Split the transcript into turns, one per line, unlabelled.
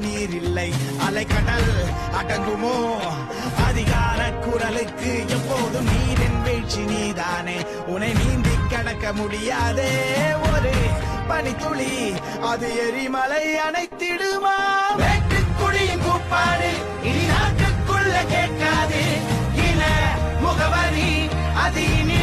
நீர் இல்லை. அலைக்கடல் அடங்குமோ அதிகார குரலுக்கு? எப்போதும் நீரின் வீழ்ச்சி நீதானே, உன்னை நீந்தி கடக்க முடியாதே. ஒரு பனித்துளி அது எரிமலை அணைத்திடுமா? வேட்டுக்குடியின் கூப்பாடு இனி நாட்டுக்குள்ள கேட்காது. இன முகவரி அது இனி